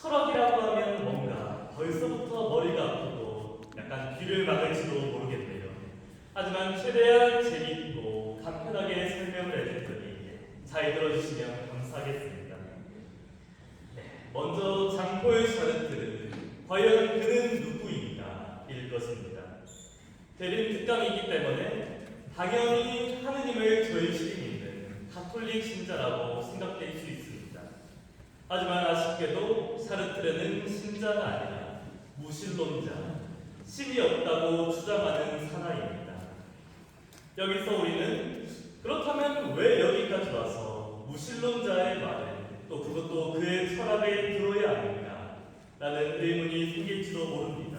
철학이라고 하면 뭔가 벌써부터 머리가 아프고 약간 귀를 막을지도 모르겠네요. 하지만 최대한 재미있고 간편하게 설명을 해드렸더니 잘 들어주시면 감사하겠습니다. 네, 먼저 장폴 샤르트르, 과연 그는 누구인가? 일 것입니다. 대림 특강이기 때문에 당연히 하느님을 절실히 믿는 가톨릭 신자라고 생각될 수 있습니다. 하지만 아쉽게도 샤르트르는 신자가 아니라 무신론자, 신이 없다고 주장하는 사나이입니다. 여기서 우리는 그렇다면 왜 여기까지 와서 무신론자의 말을 또 그것도 그의 철학에 들어야 하는가 라는 의문이 생길지도 모릅니다.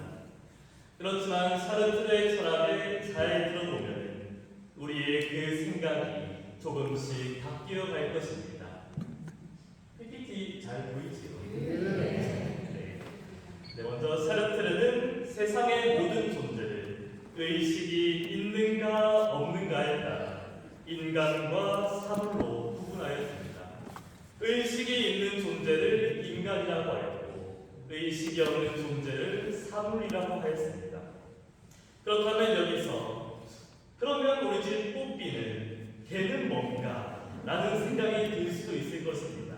그렇지만 샤르트르의 철학을 잘 들어보면 우리의 그 생각이 조금씩 바뀌어 갈 것입니다. PPT 잘 보이지요? 네. 먼저 샤르트르는 세상의 모든 존재를 의식이 있는가 없는가에 따라 인간과 사물로 구분하였습니다. 의식이 있는 존재를 인간이라고 하였고 의식이 없는 존재를 사물이라고 하였습니다. 그렇다면 여기서 그러면 우리 집 뽀삐는 걔는 뭔가? 라는 생각이 들 수도 있을 것입니다.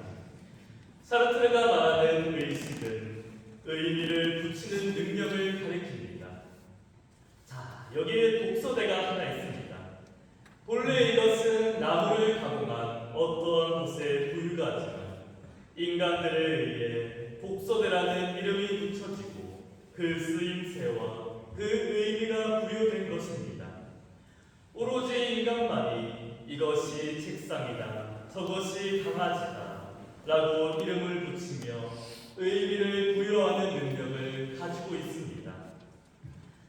사르트르가 말하는 의식은 의미를 붙이는 능력을 가리킵니다. 자, 여기에 독서대가 하나 있습니다. 본래 이것은 나무를 가공한 어떠한 곳에 불과하지만 인간들에 의해 독서대라는 이름이 붙여지고 그 쓰임새와 그 의미가 부여된 것입니다. 오로지 인간만이 이것이 책상이다, 저것이 강아지다 라고 이름을 붙이며 의미를 부여하는 능력을 가지고 있습니다.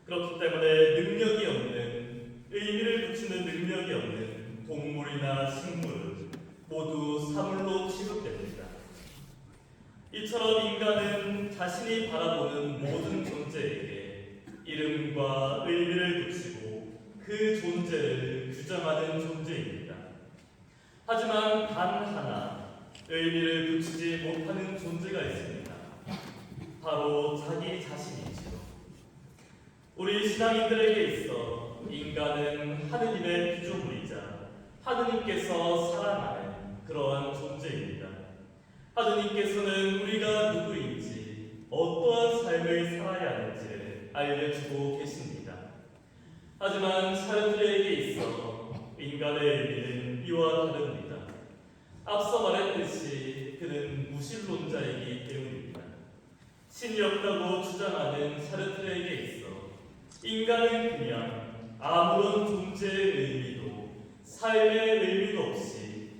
그렇기 때문에 능력이 없는, 의미를 붙이는 능력이 없는 동물이나 식물은 모두 사물로 취급됩니다. 이처럼 인간은 자신이 바라보는 모든 존재에게 이름과 의미를 붙이고 그 존재를 규정하는 존재입니다. 하지만 단 하나 의미를 붙이지 못하는 존재가 있습니다. 바로 자기 자신이죠. 우리 신앙인들에게 있어 인간은 하느님의 피조물이자 하느님께서 사랑하는 그러한 존재입니다. 하느님께서는 우리가 누구인지 어떠한 삶을 살아야 하는지를 알려주고 계십니다. 하지만 샤르트르에게 있어 인간의 의미는 이와 다릅니다. 앞서 말했듯이 그는 무신론자이기 때문입니다. 신이 없다고 주장하는 샤르트르에게 있어 인간은 그냥 아무런 존재의 의미도 삶의 의미도 없이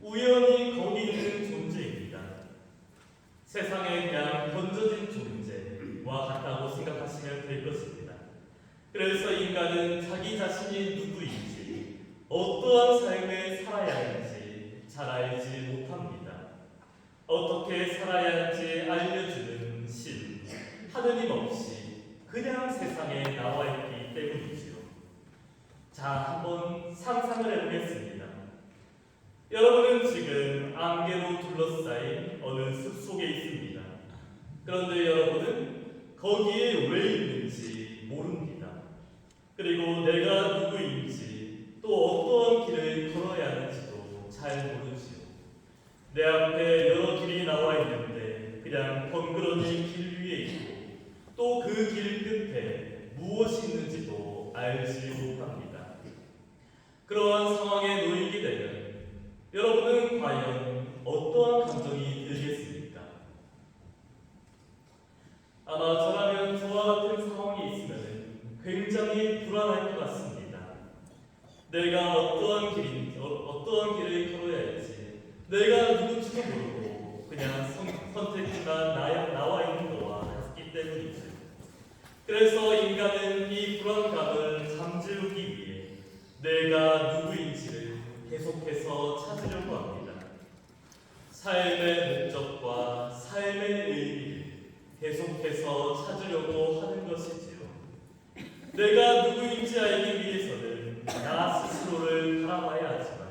우연히 거기 있는 존재입니다. 세상에 그냥 던져진 존재와 같다고 생각하시면 될 것입니다. 그래서 인간은 자기 자신이 누구인지 어떠한 삶을 살아야 하는지 잘 알지 못합니다. 어떻게 살아야 할지 알려주는 신, 하느님 없이 그냥 세상에 나와 있기 때문이지요. 자, 한번 상상을 해보겠습니다. 여러분은 지금 안개로 둘러싸인 어느 숲속에 있습니다. 그런데 여러분은 거기에 왜 있는지 모릅니다. 그리고 내가 누구인지 또 어떠한 길을 걸어야 하는지도 잘 모르지요. 내 앞에 여러 길이 나와 있는데 그냥 덩그러니 길 위에 있고 또 그 길 끝에 무엇이 있는지도 알지 못합니다. 그러한 상황에 놓이게 되면 여러분은 과연 어떠한 감정이 들겠습니까? 아마 저라면 저와 같은 상황이 있으면 굉장히 불안할 것 같습니다. 내가 어떠한 길을 걸어야 할지, 내가 누군지도 모르고 그냥 선택지가 나와 있는 거와 같기 때문이죠. 그래서 인간은 이 불안감을 잠재우기 위해 내가 누구인지를 계속해서 찾으려고 합니다. 삶의 목적과 삶의 의미를 계속해서 찾으려고 하는 것이지요. 내가 누구인지 알기 위해서는 나 스스로를 바라봐야 하지만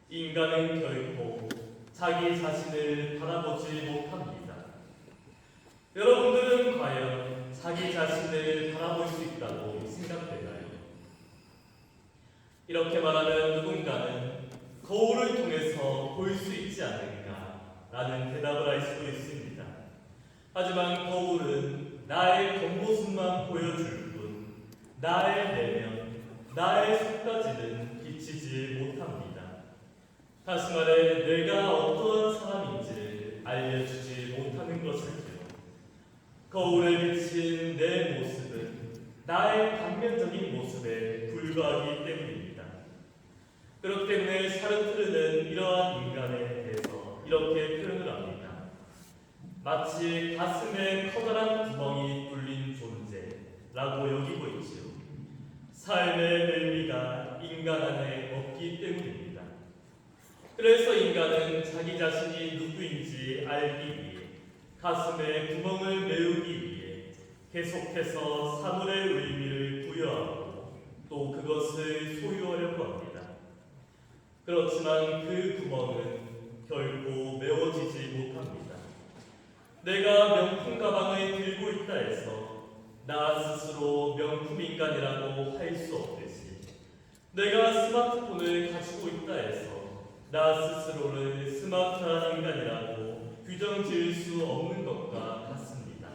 인간은 결코 자기 자신을 바라보지 못합니다. 여러분들은 과연 자기 자신을 바라볼 수 있다고 생각되나요? 이렇게 말하는 누군가는 거울을 통해서 볼 수 있지 않을까라는 대답을 할 수도 있습니다. 하지만 거울은 나의 겉모습만 보여줄 뿐 나의 내면, 나의 속까지는 비치지 못합니다. 다시 말해 내가 어떠한 사람인지를 알려주지 못하는 것이죠. 거울에 비친 내 모습은 나의 단면적인 모습에 불과하기 때문입니다. 그렇기 때문에 사르트르는 이러한 인간에 대해서 이렇게 표현을 합니다. 마치 가슴에 커다란 구멍이 뚫린 존재라고 여기고 있지요. 삶의 의미가 인간 안에 없기 때문입니다. 그래서 인간은 자기 자신이 누구인지 알기 위해 가슴에 구멍을 메우기 위해 계속해서 사물의 의미를 부여하고 또 그것을 소유하려고 합니다. 그렇지만 그 구멍은 결코 메워지지 못합니다. 내가 명품 가방을 들고 있다 해서 나 스스로 명품 인간이라고 할 수 없듯이 내가 스마트폰을 가지고 있다 해서 나 스스로를 스마트한 인간이라고 규정 지을 수 없는 것과 같습니다.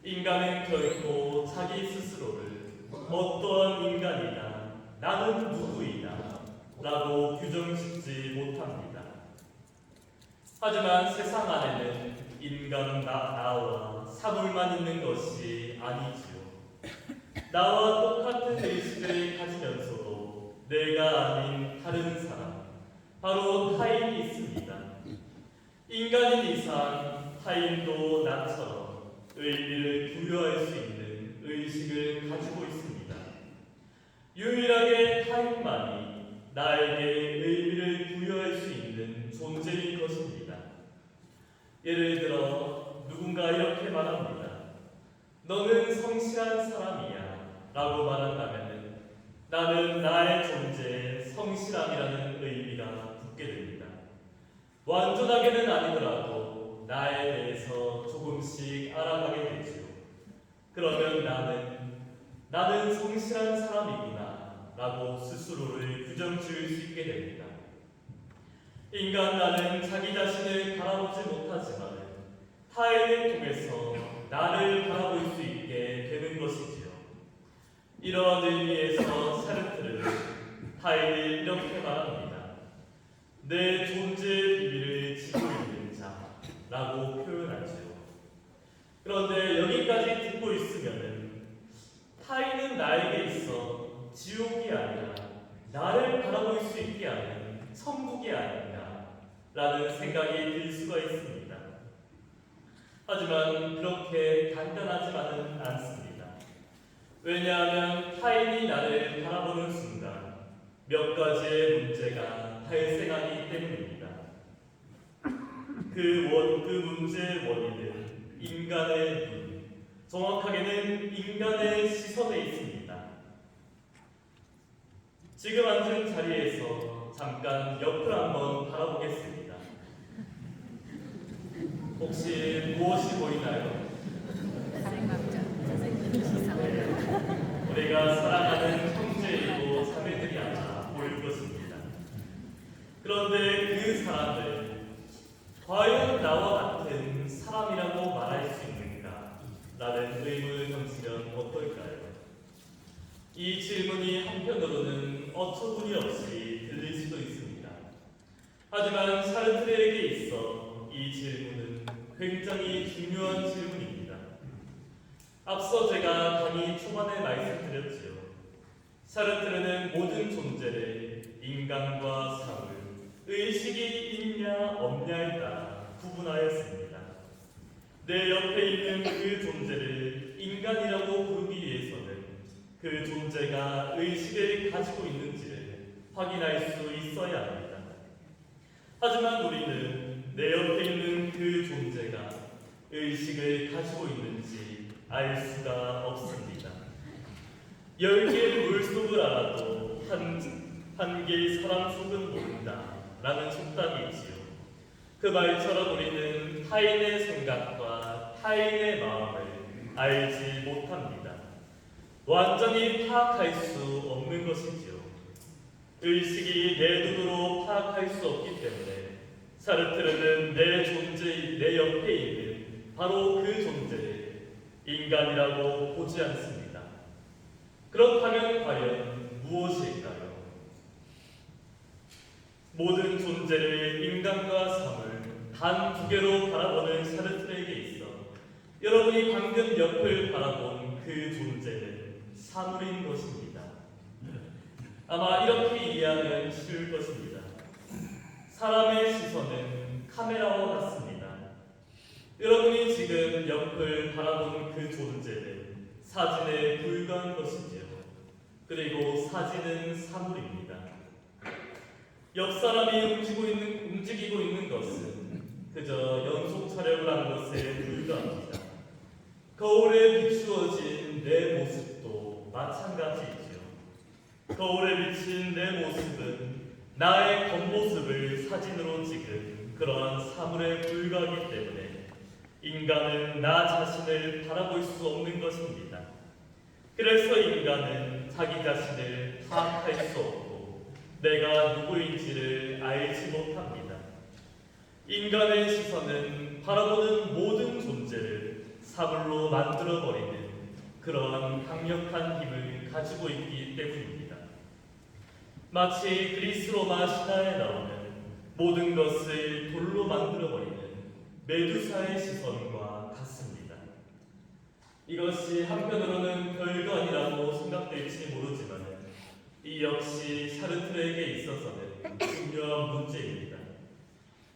인간은 결코 자기 스스로를 어떠한 인간이다, 나는 누구이다 라고 규정짓지 못합니다. 하지만 세상 안에는 인간 나와 사물만 있는 것이 아니지요. 나와 똑같은 의식을 가지면서도 내가 아닌 다른 사람, 바로 타인이 있습니다. 인간인 이상 타인도 나처럼 의미를 부여할 수 있는 의식을 가지고 있습니다. 유일하게 타인만이 나에게 의미를 부여할 수 있는 존재인 것입니다. 예를 들어 누군가 이렇게 말합니다. 너는 성실한 사람이야 라고 말한다면 나는 나의 존재에 성실함이라는 의미가 붙게 됩니다. 완전하게는 아니더라도 나에 대해서 조금씩 알아가게 되죠. 그러면 나는 성실한 사람이구나 라고 스스로를 규정 지을 수 있게 됩니다. 인간 나는 자기 자신을 바라보지 못하지만 타인을 통해서 나를 바라볼 수 있게 되는 것이지요. 이러한 의미에서 사르트르는 타인을 이렇게 말합니다. 내 존재의 비밀을 지고 있는 자라고 표현하지요. 그런데 여기까지 듣고 있으면은 타인은 나에게 있어 지옥이 아니라 나를 바라볼 수 있게 하는 천국이 아닌가라는 생각이 들 수가 있습니다. 하지만 그렇게 간단하지만은 않습니다. 왜냐하면 타인이 나를 바라보는 순간 몇 가지의 문제가 발생하기 때문입니다. 그 문제의 원인은 인간의 눈, 정확하게는 인간의 시선에 있습니다. 지금 앉은 자리에서 잠깐 옆을 한번 바라보겠습니다. 혹시 무엇이 보이나요? 우리가 사랑하는 형제이고 자매들이 아마 보일 것입니다. 그런데 그 사람을 과연 나와 같은 사람이라고 말할 수 있는가? 라는 의문을 던지면 어떨까요? 이 질문이 한편으로는 어처구니 없이 들릴 수도 있습니다. 하지만 사르트르에게 있어 이 질문은 굉장히 중요한 질문입니다. 앞서 제가 강의 초반에 말씀드렸지요. 사르트르는 모든 존재를 인간과 사물, 의식이 있냐 없냐에 따라 구분하였습니다. 내 옆에 있는 그 존재를 인간이라고 부르기 위해서는 그 존재가 의식을 가지고 있는지를 확인할 수 있어야 합니다. 하지만 우리는 내 옆에 있는 그 존재가 의식을 가지고 있는지 알 수가 없습니다. 10개의 물속을 알아도 한 개의 사람 속은 모른다 라는 속담이 있지요. 그 말처럼 우리는 타인의 생각과 타인의 마음을 알지 못합니다. 완전히 파악할 수 없는 것이지요. 의식이 내 눈으로 파악할 수 없기 때문에 사르트르는 내 존재, 내 옆에 있는 바로 그 존재를 인간이라고 보지 않습니다. 그렇다면 과연 무엇일까요? 모든 존재를 인간과 삶을 단 두 개로 바라보는 사르트르에게 있어 여러분이 방금 옆을 바라본 그 존재는 사물인 것입니다. 아마 이렇게 이해하면 쉬울 것입니다. 사람의 시선은 카메라와 같습니다. 여러분이 지금 옆을 바라보는 그 존재는 사진에 불과한 것이지요. 그리고 사진은 사물입니다. 옆 사람이 움직이고 있는 것은 그저 연속 촬영을 한 것에 불과합니다. 거울에 비추어진 내 모습도 마찬가지이지요. 거울에 비친 내 모습은 나의 겉모습을 사진으로 찍은 그러한 사물에 불과하기 때문에 인간은 나 자신을 바라볼 수 없는 것입니다. 그래서 인간은 자기 자신을 파악할 수 없고 내가 누구인지를 알지 못합니다. 인간의 시선은 바라보는 모든 존재를 사물로 만들어버리는 그러한 강력한 힘을 가지고 있기 때문입니다. 마치 그리스 로마 신화에 나오는 모든 것을 돌로 만들어버리는 메두사의 시선과 같습니다. 이것이 한편으로는 별거 아니라고 생각될지 모르지만 이 역시 샤르트르에게 있어서는 중요한 문제입니다.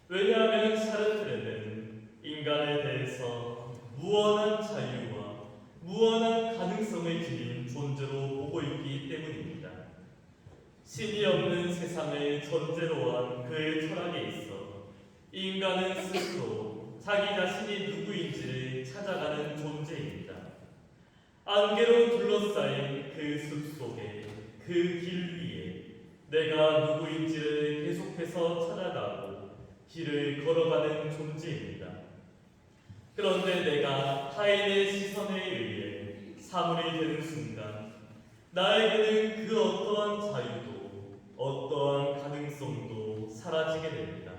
왜냐하면 샤르트르는 인간에 대해서 무한한 자유와 무한한 가능성을 지닌 존재로 보고 있기 때문입니다. 신이 없는 세상을 전제로 한 그의 철학에 있어 인간은 스스로 자기 자신이 누구인지를 찾아가는 존재입니다. 안개로 둘러싸인 그 숲속에 그 길 위에 내가 누구인지를 계속해서 찾아가고 길을 걸어가는 존재입니다. 그런데 내가 타인의 시선에 의해 사물이 되는 순간 나에게는 그 어떠한 자유도 어떠한 가능성도 사라지게 됩니다.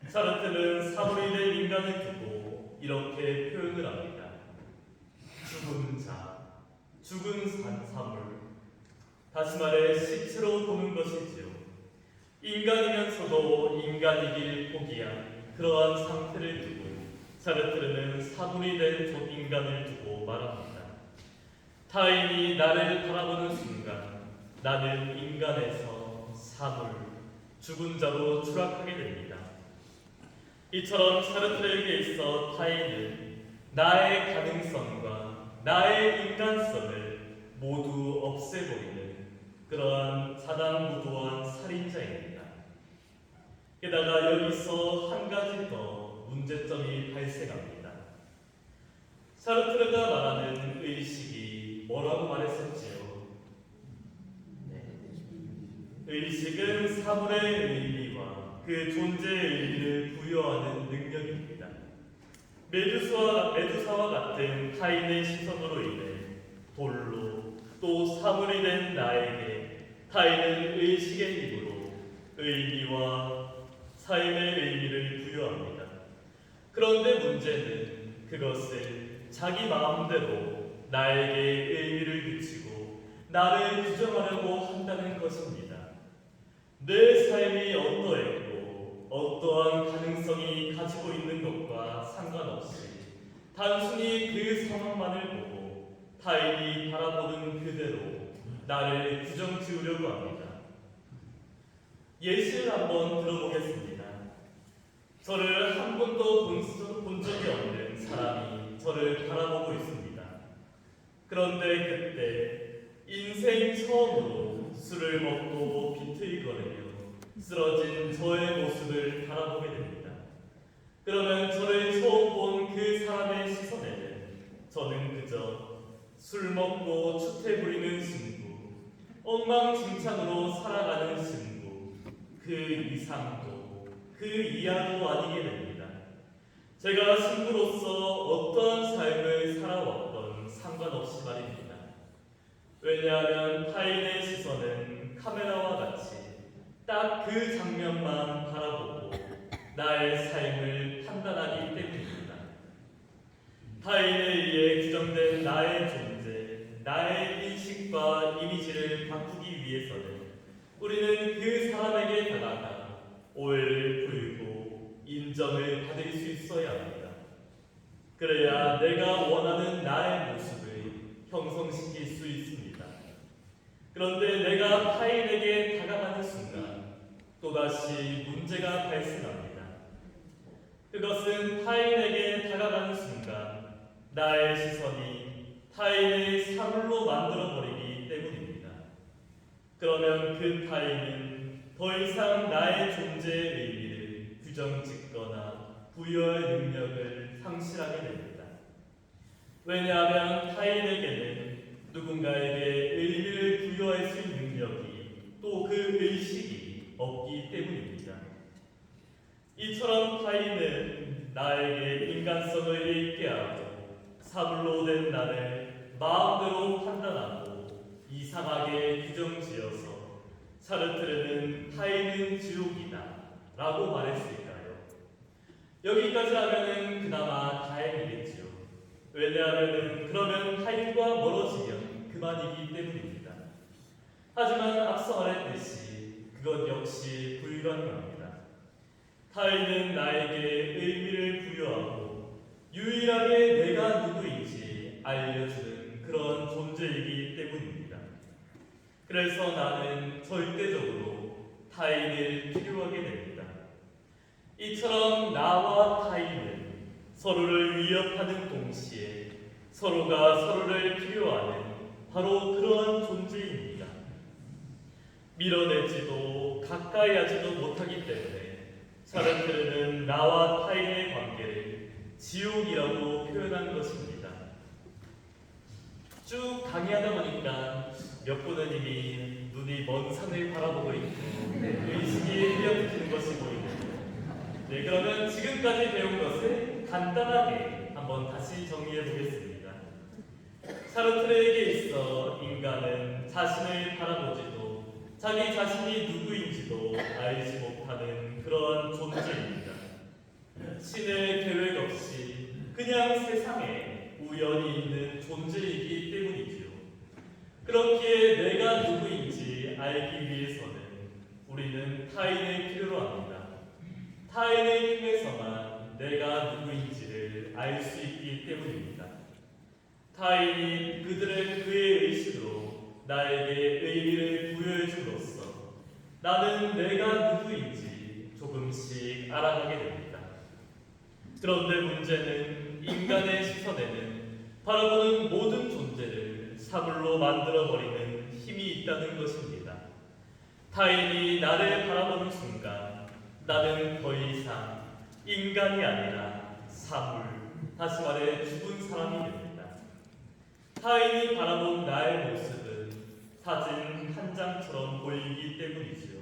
사르트르는 사물이 된 인간을 두고 이렇게 표현을 합니다. 죽은 자, 죽은 사물, 다시 말해 시체로 보는 것이지요. 인간이면서도 인간이길 포기한 그러한 상태를 두고 사르트르는 사물이 된 인간을 두고 말합니다. 타인이 나를 바라보는 순간 나는 인간에서 사물, 죽은 자로 추락하게 됩니다. 이처럼 사르트르에게 있어 타인은 나의 가능성과 나의 인간성을 모두 없애버리는 그러한 사당무도한 살인자입니다. 게다가 여기서 한 가지 더 문제점이 발생합니다. 사르트르가 말하는 의식이 뭐라고 말했었지요? 의식은 사물의 의미와 그 존재의 의미를 부여하는 능력입니다. 메두사와 같은 타인의 시선으로 인해 돌로 또 사물이 된 나에게 타인은 의식의 힘으로 의미와 삶의 의미를 부여합니다. 그런데 문제는 그것을 자기 마음대로 나에게 의미를 붙이고 나를 규정하려고 한다는 것입니다. 내 삶이 어떠했고 어떠한 가능성이 가지고 있는 것과 상관없이 단순히 그 상황만을 보고 타인이 바라보는 그대로 나를 규정 지으려고 합니다. 예시를 한번 들어보겠습니다. 저를 한 번도 본 적이 없는 사람이 저를 바라보고 있습니다. 그런데 그때 인생 처음으로 술을 먹고 비틀거리며 쓰러진 저의 모습을 바라보게 됩니다. 그러면 저를 처음 본 그 사람의 시선에는 저는 그저 술 먹고 추태 부리는 신부, 엉망진창으로 살아가는 신부, 그 이상도 그 이하도 아니게 됩니다. 제가 신부로서 어떠한 삶을 살아왔건 상관없이 말입니다. 왜냐하면 타인의 시선은 카메라와 같이 딱 그 장면만 바라보고 나의 삶을 판단하기 때문입니다. 타인에 의해 규정된 나의 존재, 나의 인식과 이미지를 바꾸기 위해서는 우리는 그 사람에게 다가가 오해를 풀고 인정을 받을 수 있어야 합니다. 그래야 내가 원하는 나의 모습을 형성시킬 수 있습니다. 그런데 내가 타인에게 다가가는 순간 또다시 문제가 발생합니다. 그것은 타인에게 다가가는 순간 나의 시선이 타인의 사물로 만들어버리기 때문입니다. 그러면 그 타인은 더 이상 나의 존재의 의미를 규정짓거나 부여할 능력을 상실하게 됩니다. 왜냐하면 타인에게는 누군가에게 의미를 부여할 수 있는 능력이 또 그 의식이 없기 때문입니다. 이처럼 타인은 나에게 인간성을 잃게 하고 사물로 된 나를 마음대로 판단하고 이상하게 규정지어서 사르트르는 타인은 지옥이다 라고 말했을까요? 여기까지 하면은 그나마 다행이겠지요. 왜냐하면 그러면 타인과 멀어지면 그만이기 때문입니다. 하지만 앞서 말했듯이 그것 역시 불가능합니다. 타인은 나에게 의미를 부여하고 유일하게 내가 누구인지 알려주는 그런 존재이기 때문입니다. 그래서 나는 절대적으로 타인을 필요하게 됩니다. 이처럼 나와 타인은 서로를 위협하는 동시에 서로가 서로를 필요하는 바로 그러한 존재입니다. 밀어내지도 가까이 하지도 못하기 때문에 사르트르는 나와 타인의 관계를 지옥이라고 표현한 것입니다. 쭉 강의하다 보니까 몇 분은 이미 눈이 먼 산을 바라보고 있고 의식이 흐려지는 것이 보이네요. 네, 그러면 지금까지 배운 것을 간단하게 한번 다시 정리해 보겠습니다. 사르트르에게 있어 인간은 자신을 바라보지도 자기 자신이 누구인지도 알지 못하는 그런 존재입니다. 신의 계획 없이 그냥 세상에 우연히 있는 존재이기 때문이지요. 그렇기에 내가 누구인지 알기 위해서는 우리는 타인을 필요로 합니다. 타인을 통해서만 내가 누구인지를 알 수 있기 때문입니다. 타인이 그의 의식으로 나에게 의미를 부여해 줌으로써 나는 내가 누구인지 조금씩 알아가게 됩니다. 그런데 문제는 인간의 시선에는 바라보는 모든 존재를 사물로 만들어버리는 힘이 있다는 것입니다. 타인이 나를 바라보는 순간 나는 더 이상 인간이 아니라 사물, 다시 말해 죽은 사람이 됩니다. 타인이 바라본 나의 모습은 사진 한 장처럼 보이기 때문이지요.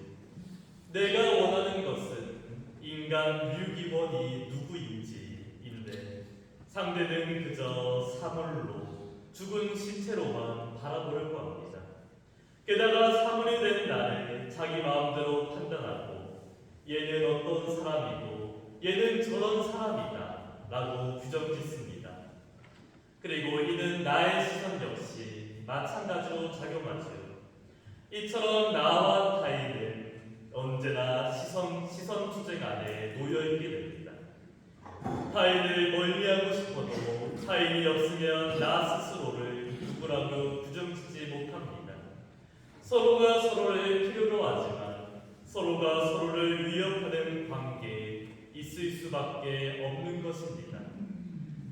내가 원하는 것은 인간 류기본이 누구인지인데 상대는 그저 사물로 죽은 신체로만 바라보려고 합니다. 게다가 사물이 된 나를 자기 마음대로 판단하고 얘는 어떤 사람이고 얘는 저런 사람이다 라고 규정짓습니다. 그리고 이는 나의 시선 역시 마찬가지로 작용하죠. 이처럼 나와 타인은 언제나 시선 투쟁 안에 놓여있게 됩니다. 타인을 멀리하고 싶어도 타인이 없으면 나 스스로를 누구라고 규정짓지 못합니다. 서로가 서로를 필요로 하지만 서로가 서로를 위협하는 관계에 있을 수밖에 없는 것입니다.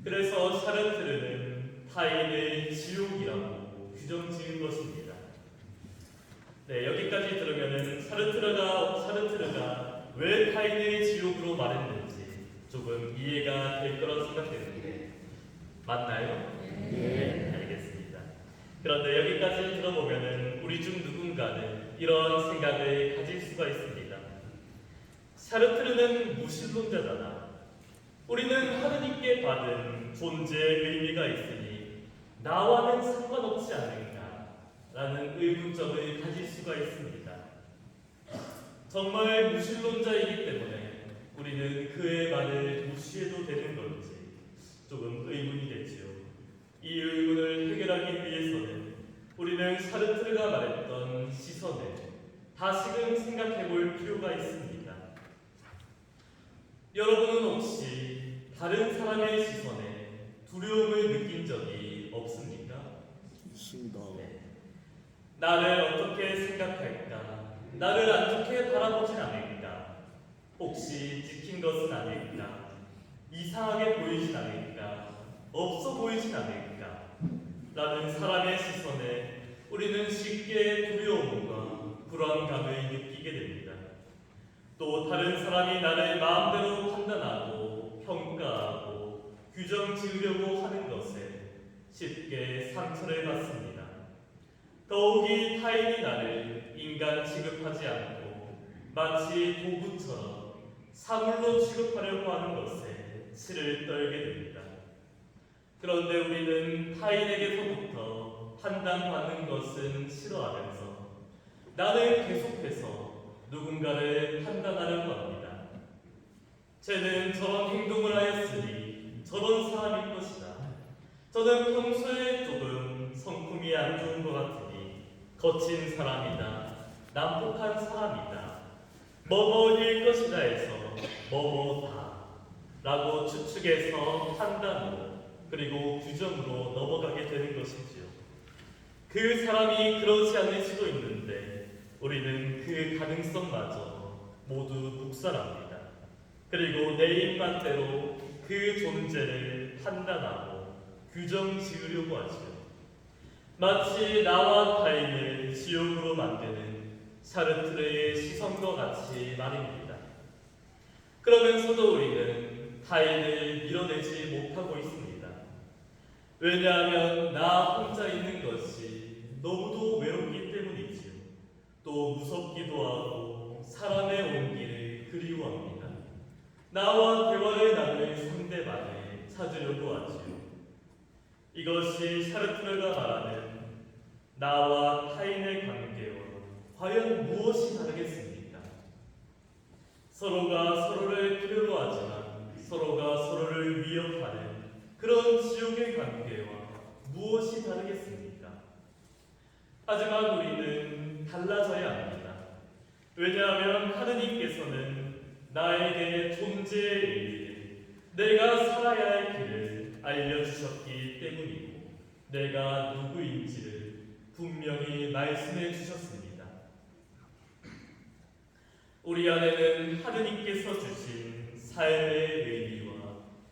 그래서 샤르트르는 타인을 지옥이라고 규정지은 것입니다. 네, 여기까지 들으면은 샤르트르가 왜 타인을 지옥으로 말했는지 조금 이해가 될 거라고 생각되는데 맞나요? 네, 알겠습니다. 그런데 여기까지 들어보면은 우리 중 누군가는 이런 생각을 가질 수가 있습니다. 샤르트르는 무신론자잖아. 우리는 존재의 의미가 있으니 나와는 상관없지 않을까라는 의문점을 가질 수가 있습니다. 정말 무신론자이기 때문에 우리는 그의 말을 무시해도 되는 건지 조금 의문이겠지요. 이 의문을 해결하기 위해서는 우리는 사르트르가 말했던 시선을 다시금 생각해 볼 필요가 있습니다. 여러분은 혹시 다른 사람의 시선에 두려움을 느낀 적이 없습니까? 있습니다. 네. 나를 어떻게 생각할까? 나를 안 좋게 바라보진 않을까? 혹시 찍힌 것은 아닐까? 이상하게 보이진 않을까? 없어 보이진 않을까? 라는 사람의 시선에 우리는 쉽게 두려움과 불안감을 느끼게 됩니다. 또 다른 사람이 나를 마음대로 판단하고 평가하고 규정 지으려고 하는 것에 쉽게 상처를 받습니다. 더욱이 타인이 나를 인간 취급하지 않고 마치 도구처럼 사물로 취급하려고 하는 것에 치를 떨게 됩니다. 그런데 우리는 타인에게서부터 판단받는 것은 싫어하면서 나는 계속해서 누군가를 판단하려고 합니다. 쟤는 저런 행동을 하였으니 저런 사람일 것이다. 저는 평소에 조금 성품이 안 좋은 것 같으니 거친 사람이다. 난폭한 사람이다. 뭐뭐일 것이다 해서 뭐뭐다 라고 추측해서 판단으로 그리고 규정으로 넘어가게 되는 것이지요. 그 사람이 그렇지 않을 수도 있는데 우리는 그 가능성마저 모두 묵살합니다. 그리고 내 입맛대로 그 존재를 판단하고 규정 지으려고 하지요. 마치 나와 타인을 지옥으로 만드는 사르트르의 시선과 같이 말입니다. 그러면서도 우리는 타인을 밀어내지 못하고 있습니다. 왜냐하면 나 혼자 있는 것이 너무도 외롭기 때문이지요. 또 무섭기도 하고 사람의 온기를 그리워합니다. 나와 대화를 나눌 상대방을 찾으려고 하지요. 이것이 사르트르가 말하는 나와 타인의 관계와 과연 무엇이 다르겠습니까? 서로가 서로를 필요로 하지만 서로가 서로를 위협하는 그런 지옥의 관계와 무엇이 다르겠습니까? 하지만 우리는 달라져야 합니다. 왜냐하면 하느님께서는 나에게 존재의 의미를, 내가 살아야 할 길을 알려주셨기 때문이고 내가 누구인지를 분명히 말씀해 주셨습니다. 우리 안에는 하느님께서 주신 삶의 의미와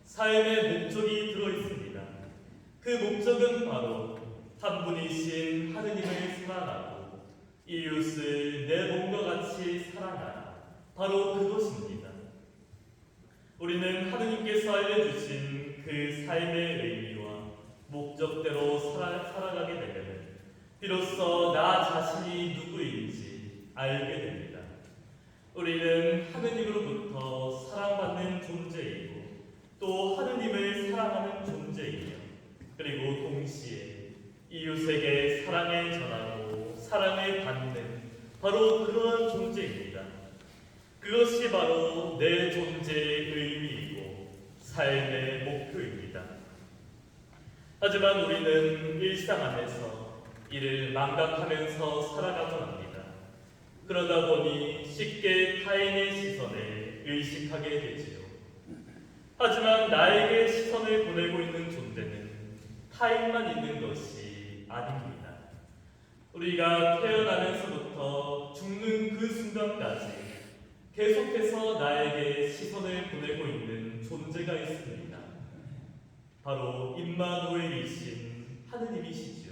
삶의 목적이 들어있습니다. 그 목적은 바로 한 분이신 하느님을 사랑하고 이웃을 내 몸과 같이 사랑하라. 바로 그것입니다. 우리는 하느님께서 알려주신 그 삶의 의미와 목적대로 살아가게 되면 비로소 나 자신이 누구인지 알게 됩니다. 우리는 하느님으로부터 사랑받는 존재이고 또 하느님을 사랑하는 존재이며 그리고 동시에 이웃에게 사랑을 전하고 사랑을 받는 바로 그러한 존재입니다. 그것이 바로 내 존재의 의미이고 삶의 목표입니다. 하지만 우리는 일상 안에서 이를 망각하면서 살아가곤 합니다. 그러다 보니 쉽게 타인의 시선을 의식하게 되지요. 하지만 나에게 시선을 보내고 있는 존재는 타인만 있는 것이 아닙니다. 우리가 태어나면서부터 죽는 그 순간까지 계속해서 나에게 시선을 보내고 있는 존재가 있습니다. 바로 임마누엘이신 하느님이시죠.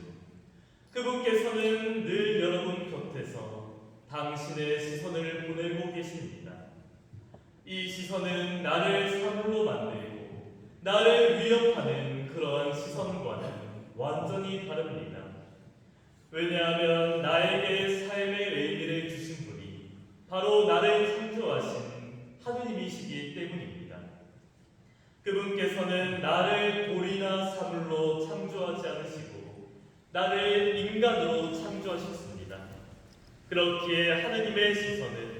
그분께서는 늘 여러분 곁에서 당신의 시선을 보내고 계십니다. 이 시선은 나를 사물로 만들고 나를 위협하는 그러한 시선과는 완전히 다릅니다. 왜냐하면 나에게 삶의 의미를 주신 분이 바로 나를 창조하신 하느님이시기 때문입니다. 그분께서는 나를 돌이나 사물로 창조하지 않으시고 나를 인간으로 창조하셨습니다. 그렇기에 하느님의 시선은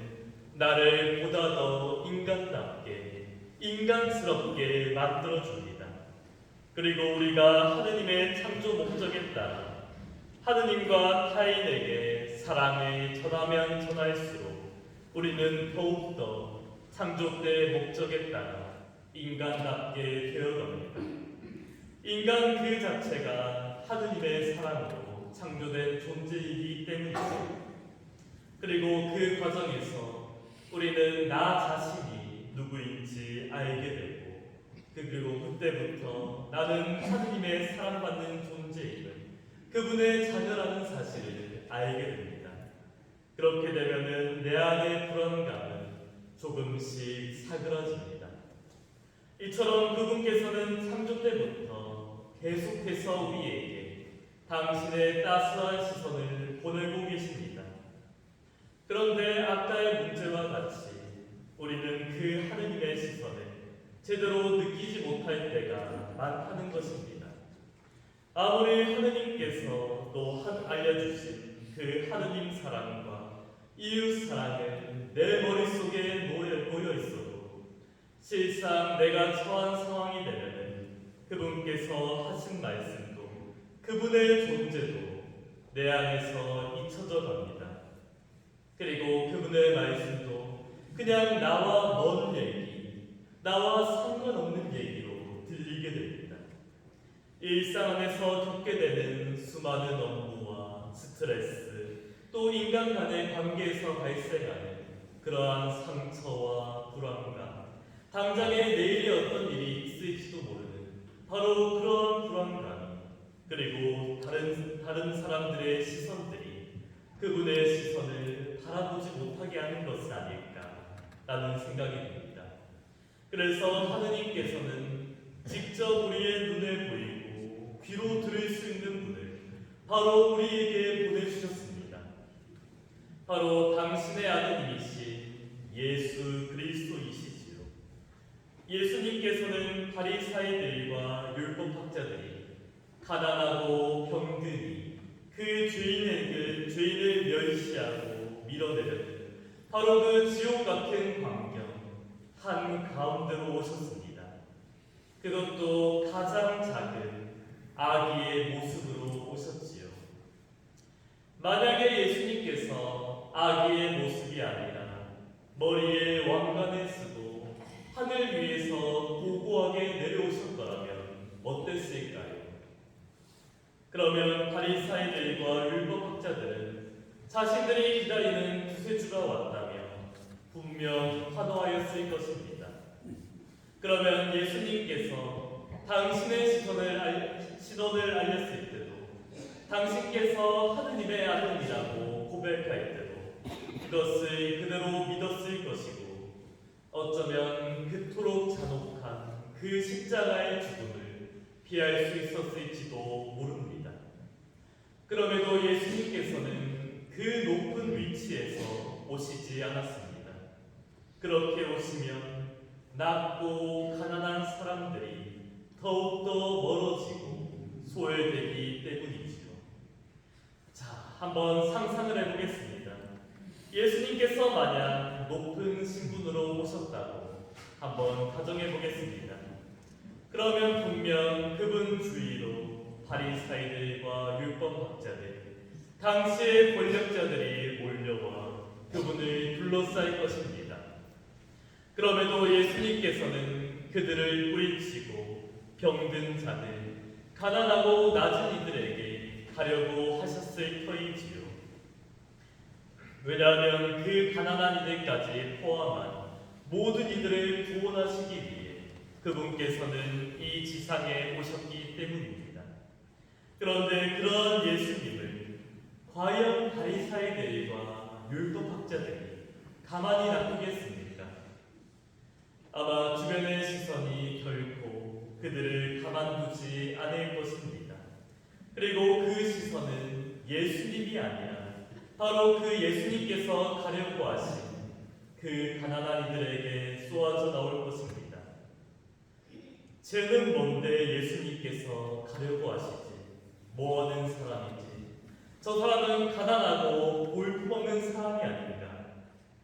나를 보다 더 인간답게, 인간스럽게 만들어줍니다. 그리고 우리가 하느님의 창조 목적에 따라 하느님과 타인에게 사랑을 전하면 전할수록 우리는 더욱더 창조 때 목적에 따라 인간답게 되어갑니다. 인간 그 자체가 하느님의 사랑으로 창조된 존재이기 때문이죠. 그리고 그 과정에서 우리는 나 자신이 누구인지 알게 되고 그리고 그때부터 나는 하느님의 사랑받는 존재임을 그분의 자녀라는 사실을 알게 됩니다. 그렇게 되면은 내 안의 불안감은 조금씩 사그라집니다. 이처럼 그분께서는 창조 때부터 계속해서 우리에게 당신의 따스한 시선을 보내고 계십니다. 그런데 아까의 문제와 같이 우리는 그 하느님의 시선을 제대로 느끼지 못할 때가 많다는 것입니다. 아무리 하느님께서 또 알려주신 그 하느님 사랑과 이웃 사랑은 내 머릿속에 놓여 있어도 실상 내가 처한 상황이 되면 그분께서 하신 말씀도 그분의 존재도 내 안에서 잊혀져 갑니다. 그리고 그분의 말씀도 그냥 나와 먼 얘기, 나와 상관없는 얘기로 들리게 됩니다. 일상 안에서 겪게 되는 수많은 업무와 스트레스, 또 인간 간의 관계에서 발생하는 그러한 상처와 불안감, 당장에 내일이 어떤 일이 있을지도 모르는 바로 그러한 불안감이 그리고 다른 사람들의 시선들이 그분의 시선을 바라보지 못하게 하는 것은 아닐까라는 생각이 듭니다. 그래서 하느님께서는 직접 우리의 눈에 보이고 귀로 들을 수 있는 분을 바로 우리에게 보내주셨습니다. 바로 당신의 아드님이신 예수 그리스도이시지요. 예수님께서는 바리사이들과 율법학자들이 가난하고 병든이 그 죄인을 멸시하고 밀어내려는 바로 그 지옥 같은 광경 한 가운데로 오셨습니다. 그것도 가장 작은 아기의 모습으로 오셨지요. 만약에 예수님께서 아기의 모습이 아니라 머리에 왕관을 쓰고 하늘 위에서 고고하게 내려오셨더라면 어땠을까요? 그러면 바리사이들과 율법학자들은 자신들이 기다리는 구세주가 왔다며 분명 환호하였을 것입니다. 그러면 예수님께서 당신의 신원을 알렸을 때도 당신께서 하느님의 아들이라고 고백할 때도 그것을 그대로 믿었을 것이고 어쩌면 그토록 잔혹한 그 십자가의 죽음을 피할 수 있었을지도 모릅니다. 그럼에도 예수님께서는 그 높은 위치에서 오시지 않았습니다. 그렇게 오시면 낮고 가난한 사람들이 더욱더 멀어지고 소외되기 때문이지요. 자, 한번 상상을 해보겠습니다. 예수님께서 만약 높은 신분으로 오셨다고 한번 가정해보겠습니다. 그러면 분명 그분 주위로 바리사이들과 율법학자들, 당시의 권력자들이 몰려와 그분을 둘러쌀 것입니다. 그럼에도 예수님께서는 그들을 뿌리치고 병든 자들, 가난하고 낮은 이들에게 가려고 하셨을 터이지요. 왜냐하면 그 가난한 이들까지 포함한 모든 이들을 구원하시기 위해 그분께서는 이 지상에 오셨기 때문입니다. 그런데 그런 예수님을 과연 바리사이들과 율법학자들이 가만히 놔두겠습니까? 아마 주변의 시선이 결코 그들을 가만두지 않을 것입니다. 그리고 그 시선은 예수님이 아니라 바로 그 예수님께서 가려고 하신 그 가난한 이들에게 쏘아져 나올 것입니다. 쟤는 뭔데 예수님께서 가려고 하시지? 뭐하는 사람이지? 저 사람은 가난하고 볼품없는 사람이 아닌가?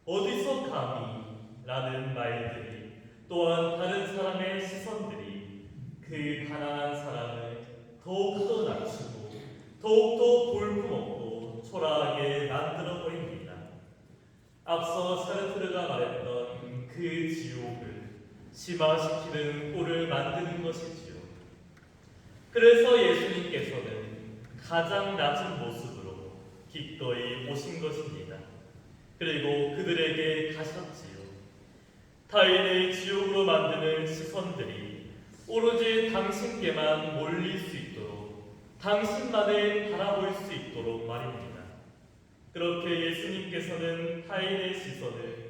어디서 감히? 라는 말들이 또한 다른 사람의 시선들이 그 가난한 사람을 더욱더 낮추고 더욱더 볼품없고 초라하게 만들어버립니다. 앞서 사르트르가 말했던 그 지옥을 심화시키는 꼴을 만드는 것이지요. 그래서 예수님께서는 가장 낮은 모습으로 기꺼이 오신 것입니다. 그리고 그들에게 가셨지요. 타인을 지옥으로 만드는 시선들이 오로지 당신께만 몰릴 수 있도록 당신만을 바라볼 수 있도록 말입니다. 그렇게 예수님께서는 타인의 시선을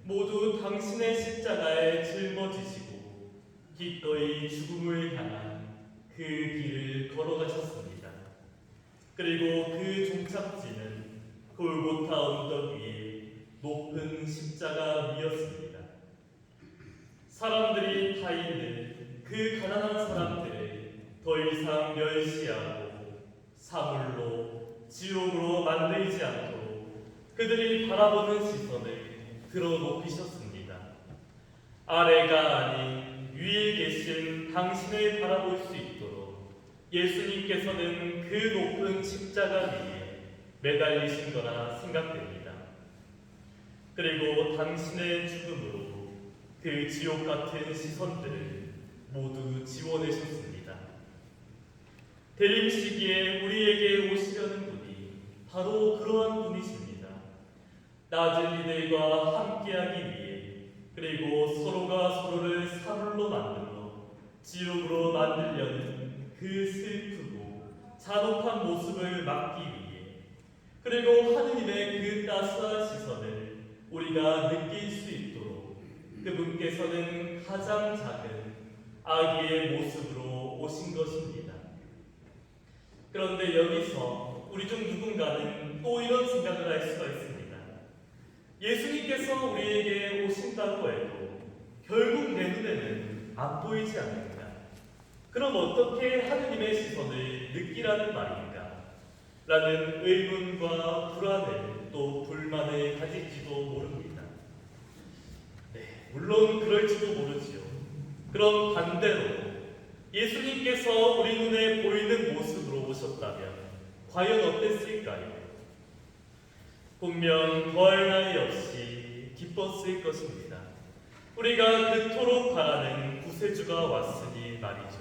모두 당신의 십자가에 짊어지시고 기꺼이 죽음을 향한 그 길을 걸어가셨습니다. 그리고 그 종착지는 골고타 언덕 위에 높은 십자가 위였습니다. 사람들이 타인을, 그 가난한 사람들을 더 이상 멸시하고 사물로 지옥으로 만들지 않도록 그들이 바라보는 시선을 들어 높이셨습니다. 아래가 아닌 위에 계신 당신을 바라볼 수 있도록 예수님께서는 그 높은 십자가 위에 매달리신 거라 생각됩니다. 그리고 당신의 죽음으로 그 지옥 같은 시선들을 모두 지워내셨습니다. 대림 시기에 우리에게 오시려는 분이 바로 그러한 분이십니다. 낮은 이들과 함께하기 위해 그리고 서로가 서로를 사물로 만들어 지옥으로 만들려는 그 슬프고 잔혹한 모습을 막기 위해 그리고 하느님의 그 따스한 시선을 우리가 느낄 수 있도록 그분께서는 가장 작은 아기의 모습으로 오신 것입니다. 그런데 여기서 우리 중 누군가는 또 이런 생각을 할 수가 있습니다. 예수님께서 우리에게 오신다고 해도 결국 내 눈에는 안 보이지 않는가? 그럼 어떻게 하느님의 시선을 느끼라는 말인가? 라는 의문과 불안을 또 불만을 가질지도 모릅니다. 네, 물론 그럴지도 모르지요. 그럼 반대로 예수님께서 우리 눈에 보이는 모습으로 오셨다면 과연 어땠을까요? 분명 더할 나위 없이 기뻤을 것입니다. 우리가 그토록 바라는 구세주가 왔으니 말이죠.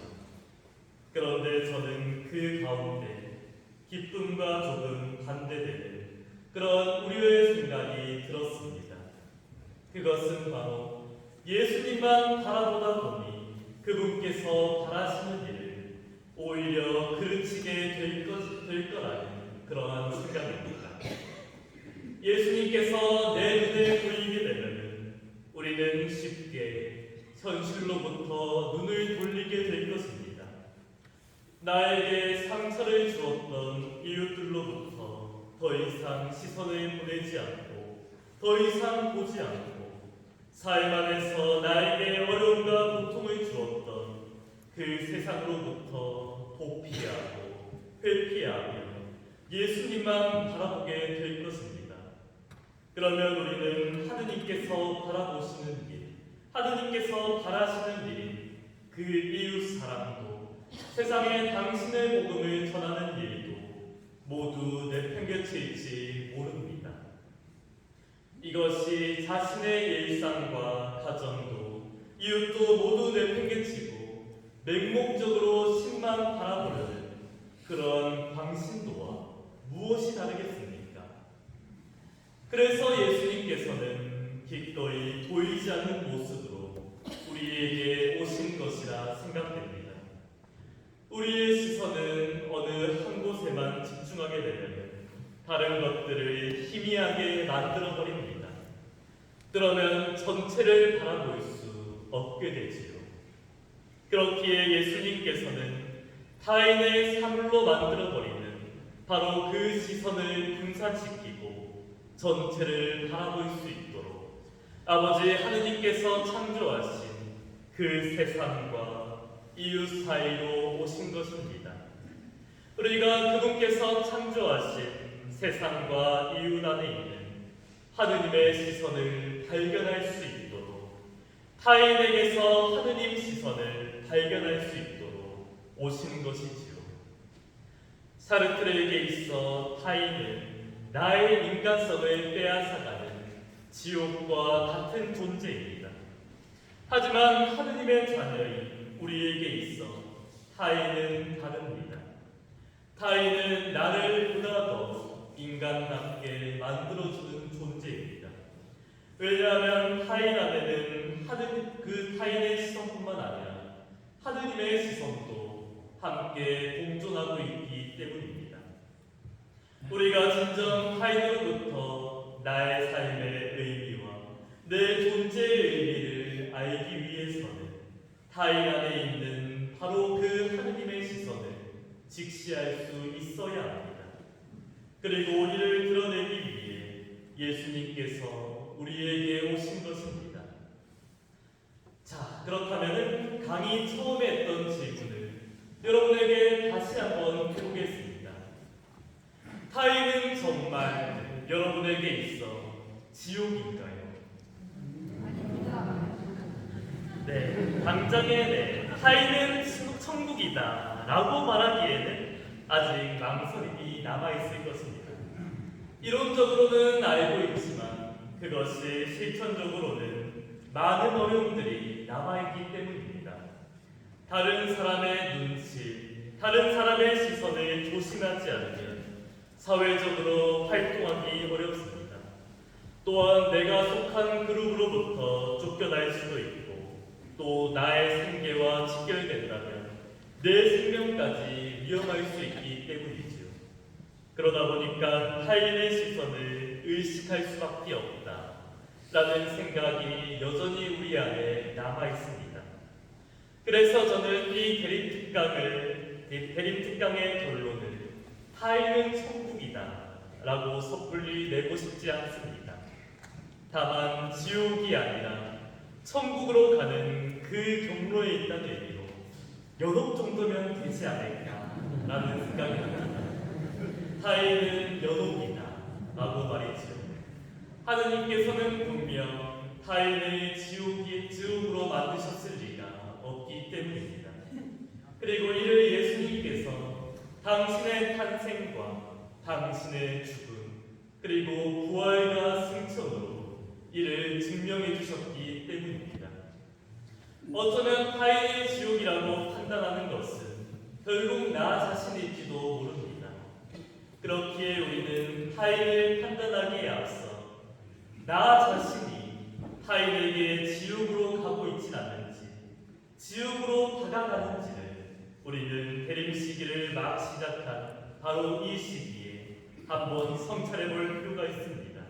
그런데 저는 그 가운데 기쁨과 조금 반대되는 그런 우려의 생각이 들었습니다. 그것은 바로 예수님만 바라보다 보니 그분께서 바라시는 일을 오히려 그르치게 될 거라는 그러한 생각입니다. 예수님께서 내 눈에 보이게 되면 우리는 쉽게 현실로부터 눈을 돌리게 될 것입니다. 나에게 상처를 주었던 이웃들로부터 더 이상 시선을 보내지 않고 더 이상 보지 않고 삶 안에서 나에게 어려움과 고통을 주었던 그 세상으로부터 도피하고 회피하며 예수님만 바라보게 될 것입니다. 그러면 우리는 하느님께서 바라보시는 일, 하느님께서 바라시는 일인 그 이웃 사랑도 세상에 당신의 복음을 전하는 일도 모두 내팽개칠지 모릅니다. 이것이 자신의 일상과 가정도 이웃도 모두 내팽개치고 맹목적으로 신만 바라보려는 그런 광신도와 무엇이 다르겠습니까? 그래서 예수님께서는 기꺼이 보이지 않는 모습으로 우리에게 오신 것이라 생각됩니다. 우리의 시선은 어느 한 곳에만 집중하게 되면 다른 것들을 희미하게 만들어버립니다. 그러면 전체를 바라볼 수 없게 되지요. 그렇기에 예수님께서는 타인의 사물로 만들어버리는 바로 그 시선을 분산시키고 전체를 바라볼 수 있도록 아버지 하느님께서 창조하신 그 세상과 이웃 사이로 오신 것입니다. 우리가 그분께서 창조하신 세상과 이웃 안에 있는 하느님의 시선을 발견할 수 있도록, 타인에게서 하느님 시선을 발견할 수 있도록 오신 것이지요. 사르트르에게 있어 타인은 나의 인간성을 빼앗아가는 지옥과 같은 존재입니다. 하지만 하느님의 자녀인 우리에게 있어 타인은 다릅니다. 타인은 나를 보다 더 인간답게 만들어주는 존재입니다. 왜냐하면 타인 안에는 그 타인의 시선뿐만 아니라 하느님의 시선도 함께 공존하고 있기 때문입니다. 우리가 진정 타인으로부터 나의 삶의 의미와 내 존재의 의미를 알기 위해서는 타인 안에 있는 바로 그 하느님의 시선을 직시할 수 있어야 합니다. 그리고 이를 드러내기 위해 예수님께서 우리에게 오신 것입니다. 자, 그렇다면 강의 처음에 했던 질문을 여러분에게 다시 한번 해보겠습니다. 타인은 정말 여러분에게 있어 지옥인가요? 네, 당장에 타인은 천국이다 라고 말하기에는 아직 망설임이 남아있을 것입니다. 이론적으로는 알고 있지만 그것이 실천적으로는 많은 어려움들이 남아있기 때문입니다. 다른 사람의 눈치, 다른 사람의 시선을 조심하지 않으면 사회적으로 활동하기 어렵습니다. 또한 내가 속한 그룹으로부터 쫓겨날 수도 있고 또 나의 생계와 직결된다면 내 생명까지 위험할 수 있기 때문이지요. 그러다 보니까 타인의 시선을 의식할 수밖에 없다라는 생각이 여전히 우리 안에 남아 있습니다. 그래서 저는 이 대림특강의 결론을 타인은 천국이다라고 섣불리 내고 싶지 않습니다. 다만 지옥이 아니라 천국으로 가는 그 경로에 있다는 의미로 연옥 정도면 되지 않을까라는 생각이 듭니다. 타인은 연옥이다 라고 말이죠. 하느님께서는 분명 타인을 지옥으로 만드셨을 리가 없기 때문입니다. 그리고 이를 예수님께서 당신의 탄생과 당신의 죽음 그리고 부활과 승천으로 이를 증명해 주셨기 때문입니다. 어쩌면 타인의 지옥이라고 판단하는 것은 결국 나 자신일지도 모릅니다. 그렇기에 우리는 타인을 판단하기에 앞서 나 자신이 타인에게 지옥으로 가고 있진 않는지, 지옥으로 다가가는지를 우리는 대림 시기를 막 시작한 바로 이 시기에 한번 성찰해 볼 필요가 있습니다.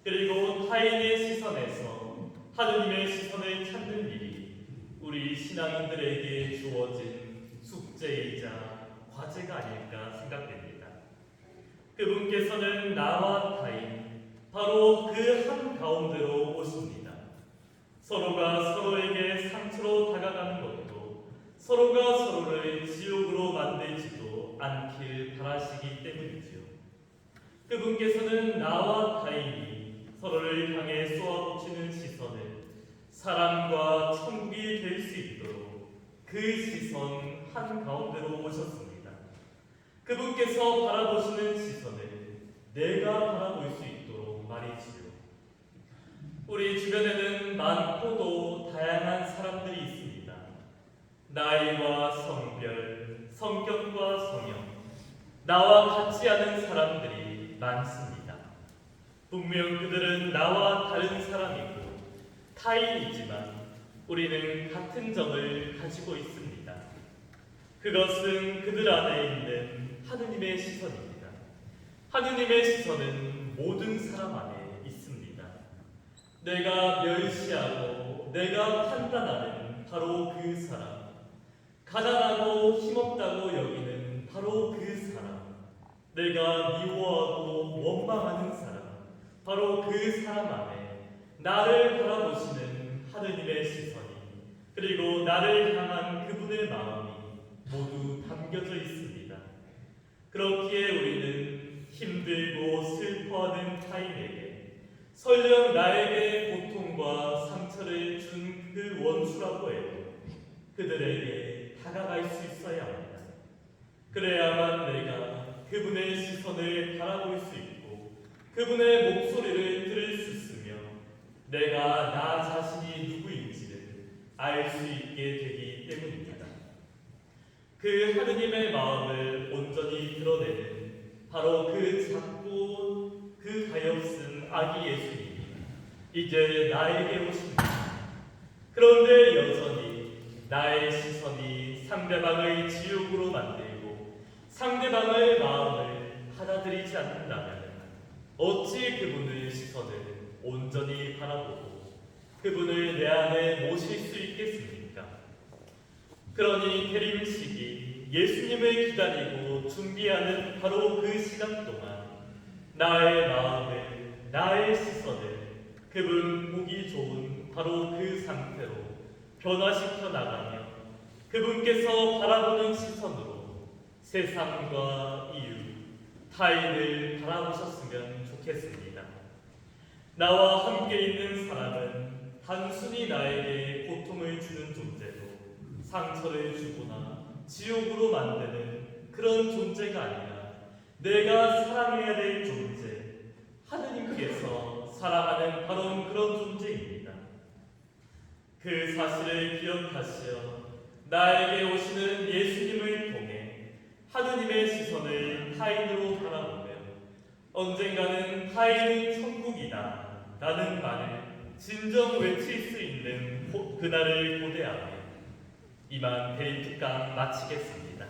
그리고 타인의 시선에서 하느님의 시선을 찾는 일이 우리 신앙인들에게 주어진 숙제이자 과제가 아닐까 생각됩니다. 그분께서는 나와 타인, 바로 그 한가운데로 오십니다. 서로가 서로에게 상처로 다가가는 것도 서로가 서로를 지옥으로 만들지도 않길 바라시기 때문이지요. 그분께서는 나와 타인이 서로를 향해 쏘아붙이는 시선을 사랑과 천국이 될 수 있도록 그 시선 한가운데로 오셨습니다. 그분께서 바라보시는 시선을 내가 바라볼 수 있도록 말이지요. 우리 주변에는 많고도 다양한 사람들이 있습니다. 나이와 성별, 성격과 성형, 나와 같지 않은 사람들이 많습니다. 분명 그들은 나와 다른 사람이고 타인이지만 우리는 같은 점을 가지고 있습니다. 그것은 그들 안에 있는 하느님의 시선입니다. 하느님의 시선은 모든 사람 안에 있습니다. 내가 멸시하고 내가 판단하는 바로 그 사람, 가난하고 힘없다고 여기는 바로 그 사람, 내가 미워하고 원망하는 사람, 바로 그 사람 안에 나를 바라보시는 하느님의 시선이, 그리고 나를 향한 그분의 그렇기에 우리는 힘들고 슬퍼하는 타인에게 설령 나에게 고통과 상처를 준 그 원수라고 해도 그들에게 다가갈 수 있어야 합니다. 그래야만 내가 그분의 시선을 바라볼 수 있고 그분의 목소리를 들을 수 있으며 내가 나 자신이 누구인지를 알 수 있게 되기 때문입니다. 그 하느님의 마음을 온전히 드러내는 바로 그 작고 그 가엾은 아기 예수님이 이제 나에게 오십니다. 그런데 여전히 나의 시선이 상대방의 지옥으로 만들고 상대방의 마음을 받아들이지 않는다면 어찌 그분의 시선을 온전히 바라보고 그분을 내 안에 모실 수 있겠습니까? 그러니 대림식이 예수님을 기다리고 준비하는 바로 그 시간 동안 나의 마음을, 나의 시선을 그분 보기 좋은 바로 그 상태로 변화시켜 나가며 그분께서 바라보는 시선으로 세상과 이웃, 타인을 바라보셨으면 좋겠습니다. 나와 함께 있는 사람은 단순히 나에게 고통을 주는 존재도 상처를 주거나 지옥으로 만드는 그런 존재가 아니라 내가 사랑해야 될 존재, 하느님께서 사랑하는 바로 그런 존재입니다. 그 사실을 기억하시어 나에게 오시는 예수님을 통해 하느님의 시선을 타인으로 바라보며 언젠가는 타인은 천국이다 라는 말을 진정 외칠 수 있는 그날을 고대하며 이만 대립특강 마치겠습니다.